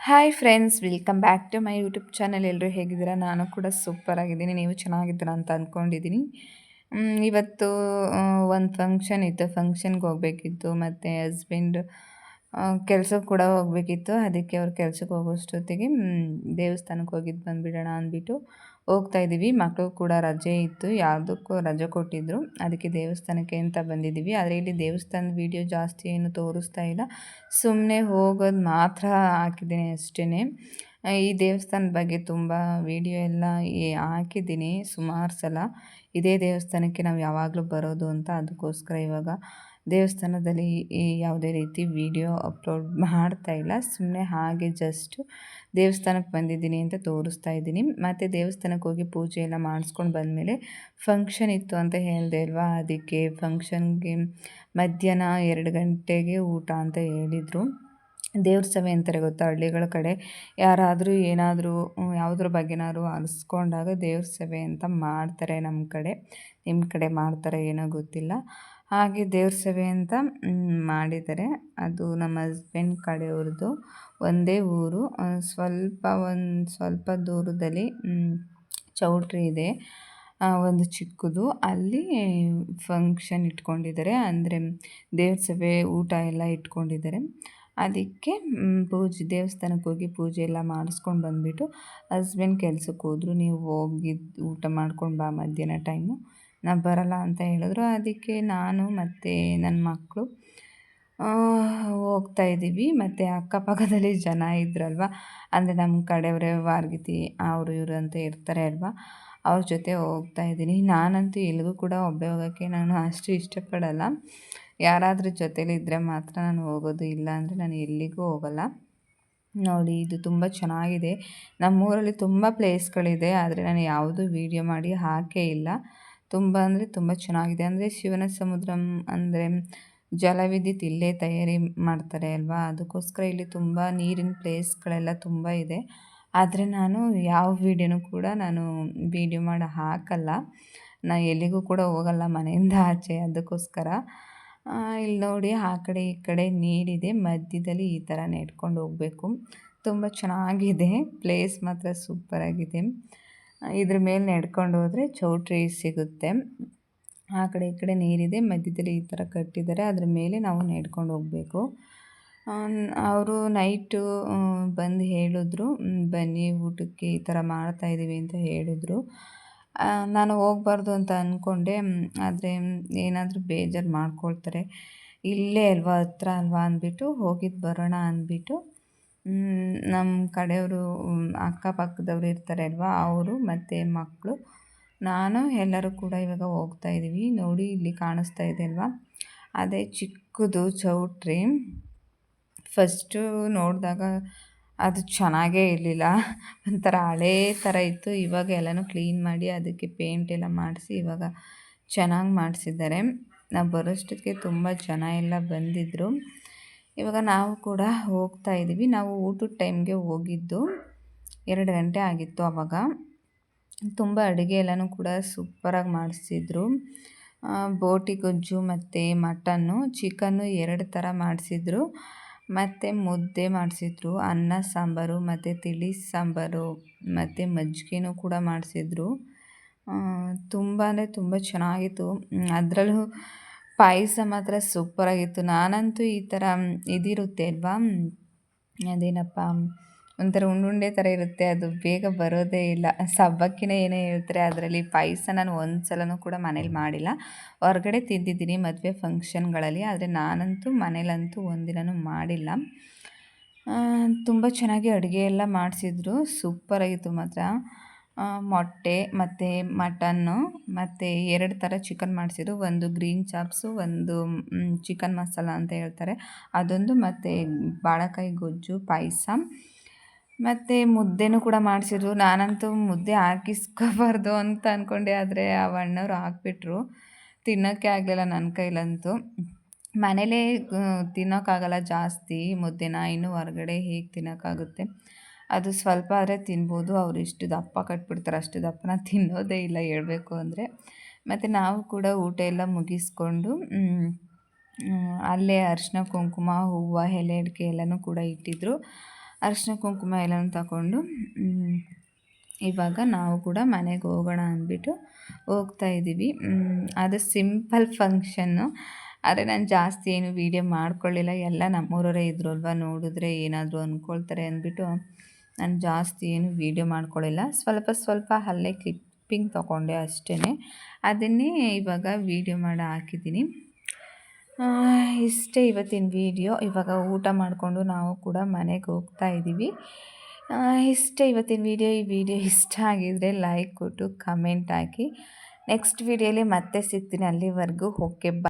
Hi friends, welcome back to my YouTube channel. ಎಲ್ಲರೂ ಹೇಗಿದ್ದೀರಾ? ನಾನು ಕೂಡ ಸೂಪರ್ ಆಗಿದ್ದೀನಿ. ನೀವು ಚೆನ್ನಾಗಿದ್ದೀರಾ ಅಂತ ಅಂದ್ಕೊಂಡಿದ್ದೀನಿ. ಇವತ್ತು ಒಂದು ಫಂಕ್ಷನ್ ಇತ್ತು. ಫಂಕ್ಷನ್ಗೆ ಹೋಗಬೇಕಿತ್ತು ಮತ್ತು ಹಸ್ಬೆಂಡ್ ಕೆಲ್ಸಕ್ಕೆ ಕೂಡ ಹೋಗಬೇಕಿತ್ತು. ಅದಕ್ಕೆ ಅವ್ರು ಕೆಲ್ಸಕ್ಕೆ ಹೋಗೋಷ್ಟೊತ್ತಿಗೆ ದೇವಸ್ಥಾನಕ್ಕೆ ಹೋಗಿದ್ದು ಬಂದುಬಿಡೋಣ ಅಂದ್ಬಿಟ್ಟು ಹೋಗ್ತಾ ಇದ್ದೀವಿ. ಮಕ್ಕಳು ಕೂಡ ರಜೆ ಇತ್ತು, ಯಾವುದಕ್ಕೂ ರಜೆ ಕೊಟ್ಟಿದ್ದರು. ಅದಕ್ಕೆ ದೇವಸ್ಥಾನಕ್ಕೆ ಅಂತ ಬಂದಿದ್ದೀವಿ. ಆದರೆ ಇಲ್ಲಿ ದೇವಸ್ಥಾನದ ವೀಡಿಯೋ ಜಾಸ್ತಿ ಏನು ತೋರಿಸ್ತಾ ಇಲ್ಲ, ಸುಮ್ಮನೆ ಹೋಗೋದು ಮಾತ್ರ ಹಾಕಿದ್ದೀನಿ ಅಷ್ಟೇ. ಈ ದೇವಸ್ಥಾನದ ಬಗ್ಗೆ ತುಂಬ ವೀಡಿಯೋ ಎಲ್ಲ ಹಾಕಿದ್ದೀನಿ ಸುಮಾರು ಸಲ. ಇದೇ ದೇವಸ್ಥಾನಕ್ಕೆ ನಾವು ಯಾವಾಗಲೂ ಬರೋದು ಅಂತ, ಅದಕ್ಕೋಸ್ಕರ ಇವಾಗ ದೇವಸ್ಥಾನದಲ್ಲಿ ಯಾವುದೇ ರೀತಿ ವೀಡಿಯೋ ಅಪ್ಲೋಡ್ ಮಾಡ್ತಾ ಇಲ್ಲ. ಸುಮ್ಮನೆ ಹಾಗೆ ಜಸ್ಟು ದೇವಸ್ಥಾನಕ್ಕೆ ಬಂದಿದ್ದೀನಿ ಅಂತ ತೋರಿಸ್ತಾ ಇದ್ದೀನಿ. ಮತ್ತು ದೇವಸ್ಥಾನಕ್ಕೆ ಹೋಗಿ ಪೂಜೆ ಎಲ್ಲ ಮಾಡಿಸ್ಕೊಂಡು ಬಂದಮೇಲೆ ಫಂಕ್ಷನ್ ಇತ್ತು ಅಂತ ಹೇಳಿದೆ ಅಲ್ವಾ, ಅದಕ್ಕೆ ಫಂಕ್ಷನ್ಗೆ ಮಧ್ಯಾಹ್ನ 2 ಗಂಟೆಗೆ ಊಟ ಅಂತ ಹೇಳಿದರು. ದೇವ್ರ ಸಭೆ ಅಂತಾರೆ ಗೊತ್ತಾ, ಹಳ್ಳಿಗಳ ಕಡೆ ಯಾರಾದರೂ ಏನಾದರೂ ಯಾವುದ್ರ ಬಗ್ಗೆನಾದ್ರು ಅನಿಸ್ಕೊಂಡಾಗ ದೇವ್ರ ಸಭೆ ಅಂತ ಮಾಡ್ತಾರೆ. ನಮ್ಮ ಕಡೆ, ನಿಮ್ಮ ಕಡೆ ಮಾಡ್ತಾರೆ ಏನೋ ಗೊತ್ತಿಲ್ಲ. ಹಾಗೆ ದೇವ್ರ ಸಭೆ ಅಂತ ಮಾಡಿದ್ದಾರೆ. ಅದು ನಮ್ಮ ಹಸ್ಬೆಂಡ್ ಕಡೆಯವ್ರದ್ದು. ಒಂದೇ ಊರು, ಸ್ವಲ್ಪ ದೂರದಲ್ಲಿ ಚೌಟ್ರಿ ಇದೆ, ಒಂದು ಚಿಕ್ಕದು. ಅಲ್ಲಿ ಫಂಕ್ಷನ್ ಇಟ್ಕೊಂಡಿದ್ದಾರೆ, ಅಂದರೆ ದೇವ್ರ ಸಭೆ ಊಟ ಎಲ್ಲ ಇಟ್ಕೊಂಡಿದ್ದಾರೆ. ಅದಕ್ಕೆ ದೇವಸ್ಥಾನಕ್ಕೆ ಹೋಗಿ ಪೂಜೆ ಎಲ್ಲ ಮಾಡಿಸ್ಕೊಂಡು ಬಂದುಬಿಟ್ಟು ಹಸ್ಬೆಂಡ್ ಕೆಲ್ಸಕ್ಕೆ ಹೋದರು. ನೀವು ಹೋಗಿ ಊಟ ಮಾಡ್ಕೊಂಡು ಬಾ ಮಧ್ಯಾಹ್ನ ಟೈಮು, ನಾನು ಬರಲ್ಲ ಅಂತ ಹೇಳಿದ್ರು. ಅದಕ್ಕೆ ನಾನು ಮತ್ತು ನನ್ನ ಮಕ್ಕಳು ಹೋಗ್ತಾ ಇದ್ದೀವಿ. ಮತ್ತು ಅಕ್ಕಪಕ್ಕದಲ್ಲಿ ಜನ ಇದ್ರಲ್ವ, ಅಂದರೆ ನಮ್ಮ ಕಡೆಯವರೇ ವಾರ್ಗಿತಿ ಅವರು ಇವರು ಅಂತ ಇರ್ತಾರೆ ಅಲ್ವಾ, ಅವ್ರ ಜೊತೆ ಹೋಗ್ತಾ ಇದ್ದೀನಿ. ನಾನಂತೂ ಎಲ್ಲಿಗೂ ಕೂಡ ಒಬ್ಬಳೇ ಹೋಗೋಕ್ಕೆ ನಾನು ಅಷ್ಟು ಇಷ್ಟಪಡಲ್ಲ. ಯಾರಾದರೂ ಜೊತೇಲಿದ್ದರೆ ಮಾತ್ರ ನಾನು ಹೋಗೋದು, ಇಲ್ಲ ಅಂದರೆ ನಾನು ಎಲ್ಲಿಗೂ ಹೋಗಲ್ಲ. ನೋಡಿ, ಇದು ತುಂಬ ಚೆನ್ನಾಗಿದೆ. ನಮ್ಮೂರಲ್ಲಿ ತುಂಬ ಪ್ಲೇಸ್ಗಳಿದೆ, ಆದರೆ ನಾನು ಯಾವುದೂ ವೀಡಿಯೋ ಮಾಡಿ ಹಾಕೇ ಇಲ್ಲ. ತುಂಬ ಅಂದರೆ ತುಂಬ ಚೆನ್ನಾಗಿದೆ. ಅಂದರೆ ಶಿವನ ಸಮುದ್ರಂ ಅಂದರೆ ಜಲವಿದ್ಯುತ್ ಇಲ್ಲೇ ತಯಾರಿ ಮಾಡ್ತಾರೆ ಅಲ್ವಾ, ಅದಕ್ಕೋಸ್ಕರ ಇಲ್ಲಿ ತುಂಬ ನೀರಿನ ಪ್ಲೇಸ್ಗಳೆಲ್ಲ ತುಂಬ ಇದೆ. ಆದರೆ ನಾನು ಯಾವ ವೀಡಿಯೋನೂ ಕೂಡ ನಾನು ವೀಡಿಯೋ ಮಾಡಿ ಹಾಕಲ್ಲ. ನಾನು ಎಲ್ಲಿಗೂ ಕೂಡ ಹೋಗಲ್ಲ ಮನೆಯಿಂದ ಆಚೆ, ಅದಕ್ಕೋಸ್ಕರ. ಇಲ್ಲಿ ನೋಡಿ, ಆ ಕಡೆ ಈ ಕಡೆ ನೀರಿದೆ, ಮಧ್ಯದಲ್ಲಿ ಈ ಥರ ನೆಡ್ಕೊಂಡು ಹೋಗಬೇಕು. ತುಂಬ ಚೆನ್ನಾಗಿದೆ, ಪ್ಲೇಸ್ ಮಾತ್ರ ಸೂಪರಾಗಿದೆ. ಇದ್ರ ಮೇಲೆ ನಡ್ಕೊಂಡು ಹೋದರೆ ಚೌಟ್ರಿ ಸಿಗುತ್ತೆ. ಆ ಕಡೆ ಈ ಕಡೆ ನೀರಿದೆ, ಮಧ್ಯದಲ್ಲಿ ಈ ಥರ ಕಟ್ಟಿದ್ದಾರೆ, ಅದ್ರ ಮೇಲೆ ನಾವು ನಡ್ಕೊಂಡು ಹೋಗಬೇಕು. ಅವರು ನೈಟು ಬಂದು ಹೇಳಿದ್ರು, ಬನ್ನಿ ಊಟಕ್ಕೆ ಈ ಥರ ಮಾಡ್ತಾಯಿದ್ದೀವಿ ಅಂತ ಹೇಳಿದ್ರು. ನಾನು ಹೋಗ್ಬಾರ್ದು ಅಂತ ಅಂದ್ಕೊಂಡೆ, ಆದರೆ ಏನಾದರೂ ಬೇಜಾರು ಮಾಡ್ಕೊಳ್ತಾರೆ. ಇಲ್ಲೇ ಅಲ್ವಾ, ಹತ್ರ ಅಲ್ವಾ ಅಂದ್ಬಿಟ್ಟು ಹೋಗಿದ್ದು ಬರೋಣ ಅಂದ್ಬಿಟ್ಟು ನಮ್ಮ ಕಡೆಯವರು ಅಕ್ಕಪಕ್ಕದವ್ರು ಇರ್ತಾರೆ ಅಲ್ವಾ, ಅವರು ಮತ್ತು ಮಕ್ಕಳು, ನಾನು ಎಲ್ಲರೂ ಕೂಡ ಇವಾಗ ಹೋಗ್ತಾ ಇದ್ದೀವಿ. ನೋಡಿ, ಇಲ್ಲಿ ಕಾಣಿಸ್ತಾ ಇದೆ ಅಲ್ವಾ, ಅದೇ ಚಿಕ್ಕದು ಚೌಟ್ರಿ. ಫಸ್ಟು ನೋಡಿದಾಗ ಅದು ಚೆನ್ನಾಗೇ ಇರಲಿಲ್ಲ, ಒಂಥರ ಹಳೇ ಥರ ಇತ್ತು. ಇವಾಗ ಎಲ್ಲನೂ ಕ್ಲೀನ್ ಮಾಡಿ ಅದಕ್ಕೆ ಪೇಂಟ್ ಎಲ್ಲ ಮಾಡಿಸಿ ಇವಾಗ ಚೆನ್ನಾಗಿ ಮಾಡಿಸಿದ್ದಾರೆ. ನಾವು ಬರೋಷ್ಟೊತ್ತಿಗೆ ತುಂಬ ಜನ ಎಲ್ಲ ಬಂದಿದ್ದರು. ಇವಾಗ ನಾವು ಕೂಡ ಹೋಗ್ತಾ ಇದ್ದೀವಿ. ನಾವು ಊಟದ ಟೈಮ್ಗೆ ಹೋಗಿದ್ದು 2 ಗಂಟೆ ಆಗಿತ್ತು. ಆವಾಗ ತುಂಬ ಅಡುಗೆ ಎಲ್ಲನೂ ಕೂಡ ಸೂಪರಾಗಿ ಮಾಡಿಸಿದ್ರು. ಬೋಟಿ ಗೊಜ್ಜು ಮತ್ತು ಮಟನ್ನು, ಚಿಕನ್ನು 2 ಥರ ಮಾಡಿಸಿದ್ರು. ಮತ್ತು ಮುದ್ದೆ ಮಾಡಿಸಿದ್ರು, ಅನ್ನ ಸಾಂಬಾರು ಮತ್ತು ತಿಳಿ ಸಾಂಬಾರು ಮತ್ತು ಮಜ್ಜಿಗೆನೂ ಕೂಡ ಮಾಡಿಸಿದ್ರು. ತುಂಬ ಅಂದರೆ ತುಂಬ ಚೆನ್ನಾಗಿತ್ತು. ಅದರಲ್ಲೂ ಪಾಯಸ ಮಾತ್ರ ಸೂಪರಾಗಿತ್ತು. ನಾನಂತೂ ಈ ಥರ ಇದಿರುತ್ತೆ ಅಲ್ವಾ, ಅದೇನಪ್ಪ, ಒಂಥರ ಉಂಡುಂಡೆ ಥರ ಇರುತ್ತೆ, ಅದು ಬೇಗ ಬರೋದೇ ಇಲ್ಲ. ಸಬ್ಬಕ್ಕಿನೇ ಏನೇ ಹೇಳ್ತಾರೆ, ಅದರಲ್ಲಿ ಪಾಯಸ ನಾನು ಒಂದು ಸಲನೂ ಕೂಡ ಮನೇಲಿ ಮಾಡಿಲ್ಲ. ಹೊರಗಡೆ ತಿಂದಿದ್ದೀನಿ ಮದುವೆ ಫಂಕ್ಷನ್ಗಳಲ್ಲಿ, ಆದರೆ ನಾನಂತೂ ಮನೇಲಂತೂ ಒಂದಿನನೂ ಮಾಡಿಲ್ಲ. ತುಂಬ ಚೆನ್ನಾಗಿ ಅಡುಗೆ ಎಲ್ಲ ಮಾಡಿಸಿದ್ರು, ಸೂಪರಾಗಿತ್ತು ಮಾತ್ರ. ಮೊಟ್ಟೆ ಮತ್ತು ಮಟನ್ನು ಮತ್ತು 2 ಥರ ಚಿಕನ್ ಮಾಡಿಸಿದ್ರು. ಒಂದು ಗ್ರೀನ್ ಚಾಪ್ಸು, ಒಂದು ಚಿಕನ್ ಮಸಾಲ ಅಂತ ಹೇಳ್ತಾರೆ ಅದೊಂದು, ಮತ್ತು ಬಾಳೆಕಾಯಿ ಗೊಜ್ಜು, ಪಾಯಸ ಮತ್ತು ಮುದ್ದೆನೂ ಕೂಡ ಮಾಡಿಸಿದ್ರು. ನಾನಂತೂ ಮುದ್ದೆ ಹಾಕಿಸ್ಕೋಬಾರ್ದು ಅಂತ ಅಂದ್ಕೊಂಡೆ, ಆದರೆ ಆ ಅಣ್ಣವ್ರು ಹಾಕ್ಬಿಟ್ರು. ತಿನ್ನೋಕ್ಕೆ ಆಗಲಿಲ್ಲ ನನ್ನ ಕೈಲಂತೂ. ಮನೇಲೇ ತಿನ್ನೋಕ್ಕಾಗಲ್ಲ ಜಾಸ್ತಿ ಮುದ್ದೆನ, ಇನ್ನು ಹೊರಗಡೆ ಹೇಗೆ ತಿನ್ನೋಕ್ಕಾಗುತ್ತೆ. ಅದು ಸ್ವಲ್ಪ ಆದರೆ ತಿನ್ಬೋದು, ಅವರು ಇಷ್ಟು ದಪ್ಪ ಕಟ್ಬಿಡ್ತಾರೆ, ಅಷ್ಟು ದಪ್ಪನ ತಿನ್ನೋದೇ ಇಲ್ಲ ಹೇಳ್ಬೇಕು ಅಂದರೆ. ಮತ್ತು ನಾವು ಕೂಡ ಊಟ ಎಲ್ಲ ಮುಗಿಸ್ಕೊಂಡು ಅಲ್ಲೇ ಅರಿಶಿನ ಕುಂಕುಮ, ಹೂವು, ಎಲೆ ಅಡಿಕೆ ಎಲ್ಲನೂ ಕೂಡ ಇಟ್ಟಿದ್ದರು. ಅರಿಶಿನ ಕುಂಕುಮ ಎಲ್ಲನೂ ತಗೊಂಡು ಇವಾಗ ನಾವು ಕೂಡ ಮನೆಗೆ ಹೋಗೋಣ ಅಂದ್ಬಿಟ್ಟು ಹೋಗ್ತಾ ಇದ್ದೀವಿ. ಅದು ಸಿಂಪಲ್ ಫಂಕ್ಷನ್ನು, ಆದರೆ ನಾನು ಜಾಸ್ತಿ ಏನು ವೀಡಿಯೋ ಮಾಡ್ಕೊಳ್ಳಿಲ್ಲ. ಎಲ್ಲ ನಮ್ಮೂರವರೇ ಇದ್ರು ಅಲ್ವಾ, ನೋಡಿದ್ರೆ ಏನಾದರೂ ಅಂದ್ಕೊಳ್ತಾರೆ ಅಂದ್ಬಿಟ್ಟು ನಾನು ಜಾಸ್ತಿ ಏನು ವೀಡಿಯೋ ಮಾಡ್ಕೊಳ್ಳಿಲ್ಲ. ಸ್ವಲ್ಪ ಅಲ್ಲೇ ಕ್ಲಿಪ್ಪಿಂಗ್ ತೊಗೊಂಡೆ ಅಷ್ಟೇ. ಅದನ್ನೇ ಇವಾಗ ವೀಡಿಯೋ ಮಾಡಿ ಹಾಕಿದ್ದೀನಿ. ಇಷ್ಟೇ ಇವತ್ತಿನ ವೀಡಿಯೋ. ಇವಾಗ ಊಟ ಮಾಡಿಕೊಂಡು ನಾವು ಕೂಡ ಮನೆಗೆ ಹೋಗ್ತಾ ಇದ್ದೀವಿ. ಇಷ್ಟೇ ಇವತ್ತಿನ ವೀಡಿಯೋ. ಈ ವಿಡಿಯೋ ಇಷ್ಟ ಆಗಿದರೆ ಲೈಕ್ ಕೊಟ್ಟು ಕಮೆಂಟ್ ಹಾಕಿ. ನೆಕ್ಸ್ಟ್ ವೀಡಿಯೋಲಿ ಮತ್ತೆ ಸಿಗ್ತೀನಿ. ಅಲ್ಲಿವರೆಗೂ ಓಕೆ, ಬಾಯ್.